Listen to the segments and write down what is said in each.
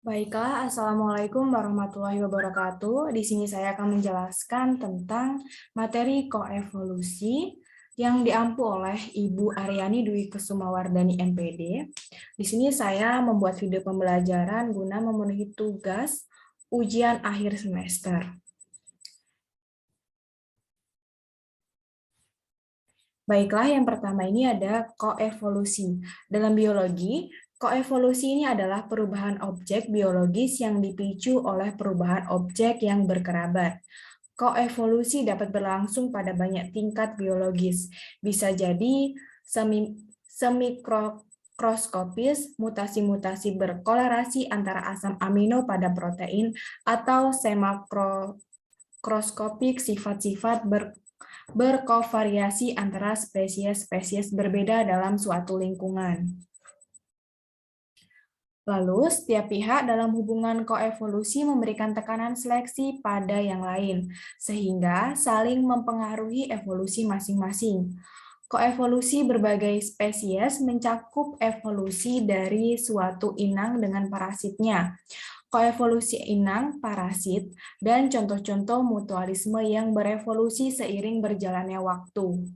Baiklah, Assalamualaikum warahmatullahi wabarakatuh. Di sini saya akan menjelaskan tentang materi koevolusi yang diampu oleh Ibu Aryani Dwi Kusumawardani MPD. Di sini saya membuat video pembelajaran guna memenuhi tugas ujian akhir semester. Baiklah, yang pertama ini ada koevolusi. Dalam biologi, koevolusi ini adalah perubahan objek biologis yang dipicu oleh perubahan objek yang berkerabat. Koevolusi dapat berlangsung pada banyak tingkat biologis. Bisa jadi semikroskopis, mutasi-mutasi berkolerasi antara asam amino pada protein, atau semakroskopik sifat-sifat berkovariasi antara spesies-spesies berbeda dalam suatu lingkungan. Lalu, setiap pihak dalam hubungan koevolusi memberikan tekanan seleksi pada yang lain, sehingga saling mempengaruhi evolusi masing-masing. Koevolusi berbagai spesies mencakup evolusi dari suatu inang dengan parasitnya, koevolusi inang, parasit, dan contoh-contoh mutualisme yang berevolusi seiring berjalannya waktu.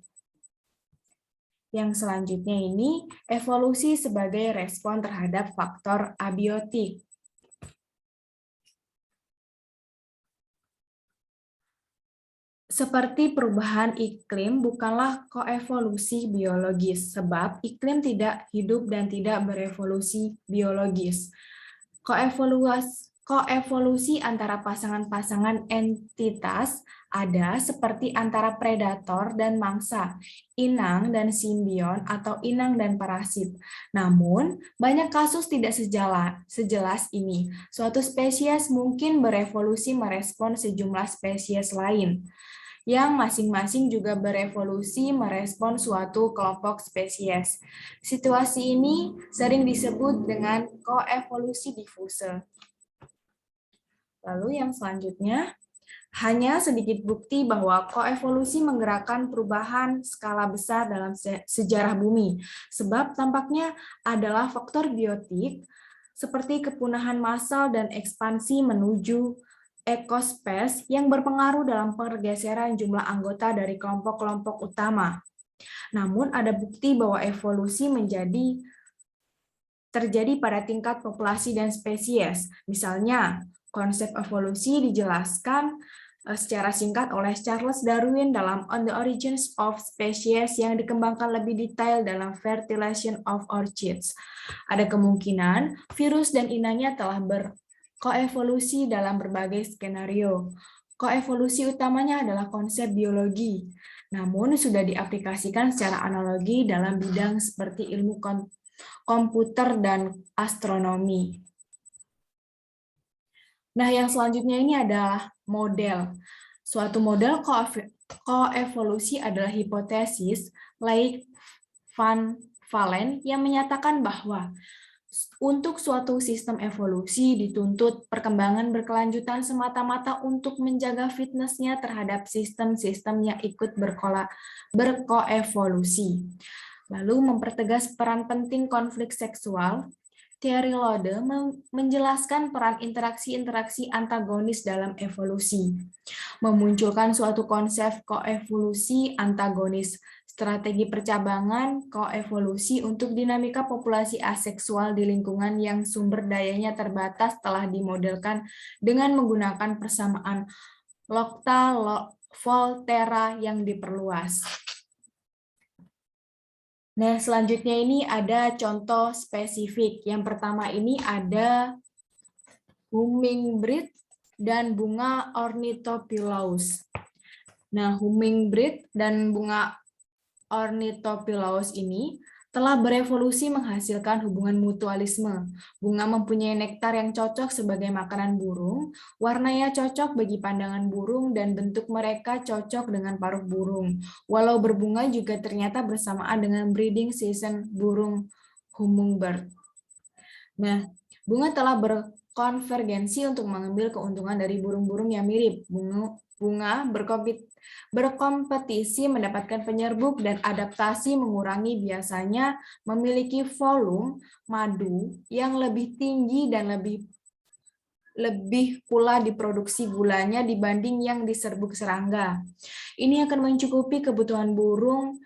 Yang selanjutnya ini evolusi sebagai respon terhadap faktor abiotik. Seperti perubahan iklim bukanlah koevolusi biologis, sebab iklim tidak hidup dan tidak berevolusi biologis. Koevolusi antara pasangan-pasangan entitas ada seperti antara predator dan mangsa, inang dan simbion atau inang dan parasit. Namun, banyak kasus tidak sejelas ini. Suatu spesies mungkin berevolusi merespon sejumlah spesies lain, yang masing-masing juga berevolusi merespon suatu kelompok spesies. Situasi ini sering disebut dengan koevolusi difuse. Lalu yang selanjutnya, hanya sedikit bukti bahwa koevolusi menggerakkan perubahan skala besar dalam sejarah bumi, sebab tampaknya adalah faktor biotik seperti kepunahan massal dan ekspansi menuju ekospes yang berpengaruh dalam pergeseran jumlah anggota dari kelompok-kelompok utama. Namun ada bukti bahwa evolusi terjadi pada tingkat populasi dan spesies. Misalnya, konsep evolusi dijelaskan secara singkat oleh Charles Darwin dalam On the Origins of Species yang dikembangkan lebih detail dalam Fertilization of Orchids. Ada kemungkinan virus dan inangnya telah koevolusi dalam berbagai skenario. Koevolusi utamanya adalah konsep biologi, namun sudah diaplikasikan secara analogi dalam bidang seperti ilmu komputer dan astronomi. Nah, yang selanjutnya ini adalah model. Suatu model koevolusi adalah hipotesis Leigh van Valen yang menyatakan bahwa untuk suatu sistem evolusi dituntut perkembangan berkelanjutan semata-mata untuk menjaga fitnessnya terhadap sistem-sistem yang ikut berkoevolusi. Lalu mempertegas peran penting konflik seksual. Thierry Lode menjelaskan peran interaksi-interaksi antagonis dalam evolusi, memunculkan suatu konsep koevolusi antagonis, strategi percabangan koevolusi untuk dinamika populasi aseksual di lingkungan yang sumber dayanya terbatas telah dimodelkan dengan menggunakan persamaan Lokta-Volterra yang diperluas. Nah, selanjutnya ini ada contoh spesifik. Yang pertama ini ada hummingbird dan bunga Ornithopilaus. Nah, hummingbird dan bunga Ornithopilaus ini telah berevolusi menghasilkan hubungan mutualisme. Bunga mempunyai nektar yang cocok sebagai makanan burung, warnanya cocok bagi pandangan burung, dan bentuk mereka cocok dengan paruh burung. Walau berbunga juga ternyata bersamaan dengan breeding season burung hummingbird. Nah, bunga telah berkonvergensi untuk mengambil keuntungan dari burung-burung yang mirip. Bunga berkompetisi mendapatkan penyerbuk dan adaptasi mengurangi biasanya memiliki volume madu yang lebih tinggi dan lebih lebih pula diproduksi gulanya dibanding yang diserbuk serangga. Ini akan mencukupi kebutuhan burung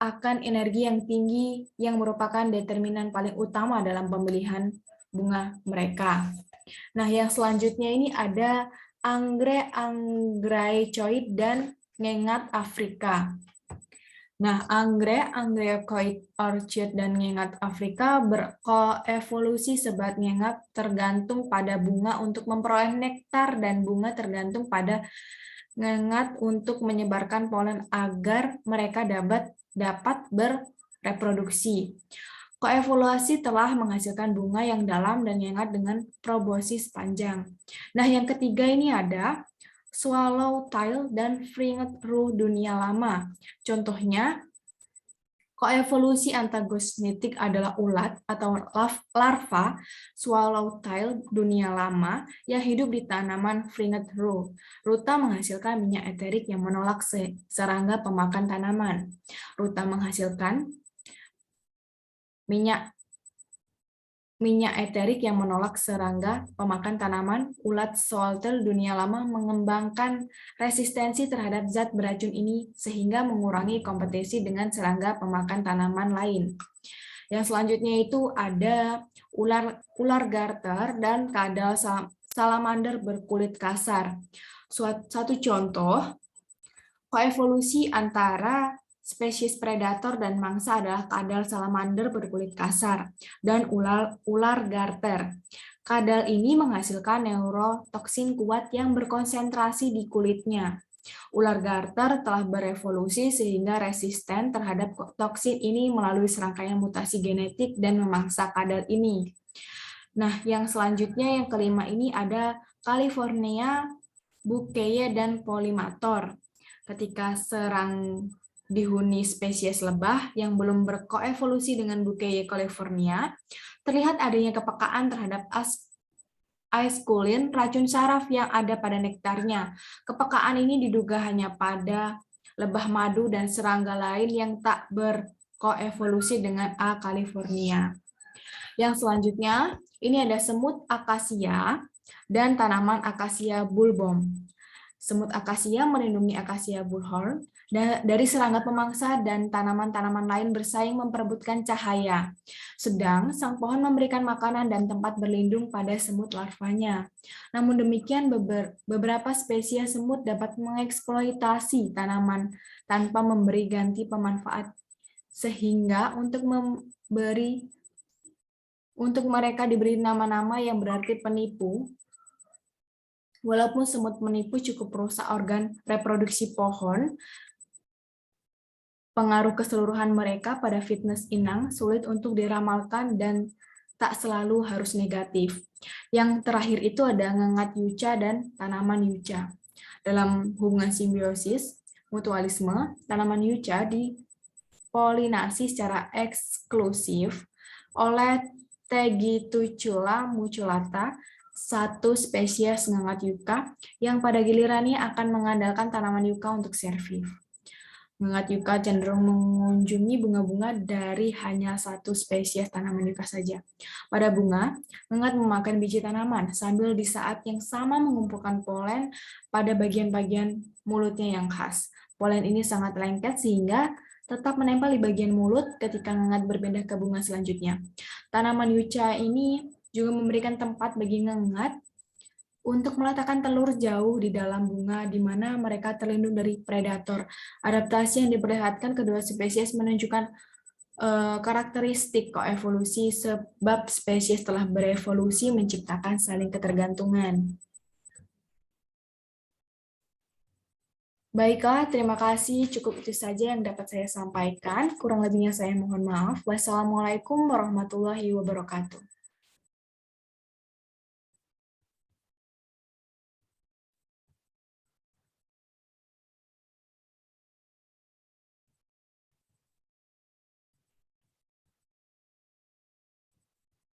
akan energi yang tinggi yang merupakan determinan paling utama dalam pemilihan bunga mereka. Nah, yang selanjutnya ini ada anggrek angraecoid dan ngengat Afrika. Nah, anggraecoid orchid dan ngengat Afrika berkoevolusi sebat ngengat tergantung pada bunga untuk memperoleh nektar dan bunga tergantung pada ngengat untuk menyebarkan polen agar mereka dapat bereproduksi. Koevolusi telah menghasilkan bunga yang dalam dan nyengat dengan proboscis panjang. Nah, yang ketiga ini ada swallowtail dan fringed roux dunia lama. Contohnya, koevolusi antagonitik adalah ulat atau larva swallowtail dunia lama yang hidup di tanaman fringed roux. Ruta menghasilkan minyak eterik yang menolak serangga pemakan tanaman. Ruta menghasilkan minyak eterik yang menolak serangga pemakan tanaman. Ulat swallowtail dunia lama mengembangkan resistensi terhadap zat beracun ini sehingga mengurangi kompetisi dengan serangga pemakan tanaman lain. Yang selanjutnya itu ada ular garter dan kadal salamander berkulit kasar. Satu contoh koevolusi antara spesies predator dan mangsa adalah kadal salamander berkulit kasar dan ular garter. Kadal ini menghasilkan neurotoksin kuat yang berkonsentrasi di kulitnya. Ular garter telah berevolusi sehingga resisten terhadap toksin ini melalui serangkaian mutasi genetik dan memangsa kadal ini. Nah, yang selanjutnya yang kelima ini ada California bouquet dan pollinator. Ketika serang dihuni spesies lebah yang belum berkoevolusi dengan bouquet California, terlihat adanya kepekaan terhadap aesculin, racun saraf yang ada pada nektarnya. Kepekaan ini diduga hanya pada lebah madu dan serangga lain yang tak berkoevolusi dengan A. california. Yang selanjutnya, ini ada semut akasia dan tanaman akasia bulbum. Semut akasia melindungi akasia bullhorn dari serangga pemangsa dan tanaman-tanaman lain bersaing memperebutkan cahaya. Sedang sang pohon memberikan makanan dan tempat berlindung pada semut larvanya. Namun demikian beberapa spesies semut dapat mengeksploitasi tanaman tanpa memberi ganti pemanfaat sehingga untuk mereka diberi nama-nama yang berarti penipu. Walaupun semut menipu cukup merusak organ reproduksi pohon, pengaruh keseluruhan mereka pada fitness inang sulit untuk diramalkan dan tak selalu harus negatif. Yang terakhir itu ada ngengat yuca dan tanaman yuca. Dalam hubungan simbiosis mutualisme, tanaman yuca dipolinasi secara eksklusif oleh Tegitucula muculata, satu spesies ngengat yuka yang pada gilirannya akan mengandalkan tanaman yuka untuk servif. Ngengat yuka cenderung mengunjungi bunga-bunga dari hanya satu spesies tanaman yuka saja. Pada bunga, ngengat memakan biji tanaman sambil di saat yang sama mengumpulkan polen pada bagian-bagian mulutnya yang khas. Polen ini sangat lengket sehingga tetap menempel di bagian mulut ketika ngengat berpindah ke bunga selanjutnya. Tanaman yuca ini juga memberikan tempat bagi ngengat untuk meletakkan telur jauh di dalam bunga di mana mereka terlindung dari predator. Adaptasi yang diperlihatkan kedua spesies menunjukkan karakteristik koevolusi sebab spesies telah berevolusi menciptakan saling ketergantungan. Baiklah, terima kasih. Cukup itu saja yang dapat saya sampaikan. Kurang lebihnya saya mohon maaf. Wassalamualaikum warahmatullahi wabarakatuh.